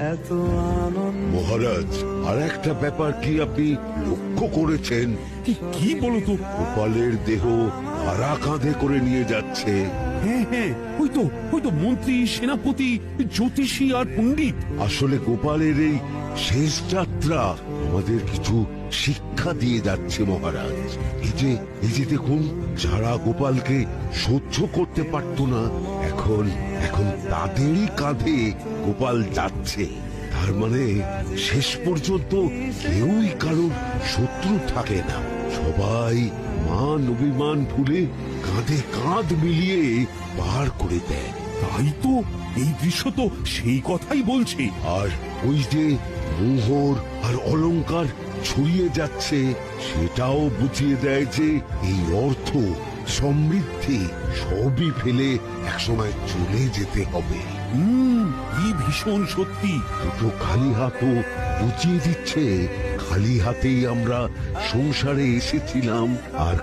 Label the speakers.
Speaker 1: এত আনন্দ।
Speaker 2: মহারাজ, আর একটা ব্যাপার কি আপনি লক্ষ্য করেছেন?
Speaker 3: কি বলো তো?
Speaker 2: গোপালের দেহ কারা কাঁধে করে নিয়ে যাচ্ছে?
Speaker 3: হ্যাঁ হ্যাঁ, ওই তো মন্ত্রী, সেনাপতি, জ্যোতিষী আর পণ্ডিত।
Speaker 2: আসলে গোপালের এই শেষ যাত্রা আমাদের কিছু শিক্ষা দিয়ে যাচ্ছে মহারাজ। এই যে দেখুন, যারা গোপালকে সহ্য করতে পারতো না, এখন এখন তাদেরই কাঁধে গোপাল যাচ্ছে। তার মানে শেষ পর্যন্ত কেউই কারোর শত্রু থাকে না, সবাই মান অভিমান ভুলে কাঁধে কাঁধ মিলিয়ে পার করে দেয়।
Speaker 3: তাই তো, এই দৃশ্য তো সেই কথাই বলছে।
Speaker 2: আর ওই যে মোহর আর অলংকার ছড়িয়ে যাচ্ছে, সেটাও বুঝিয়ে দেয় যে এই অর্থ, সমৃদ্ধি সবই ফেলে একসময় চলে যেতে হবে।
Speaker 3: কি ভীষণ সত্যি।
Speaker 2: দুটো খালি হাতও বুঝিয়ে দিচ্ছে, খালি হাতেই আমরা সংসারে এসেছিলাম, আর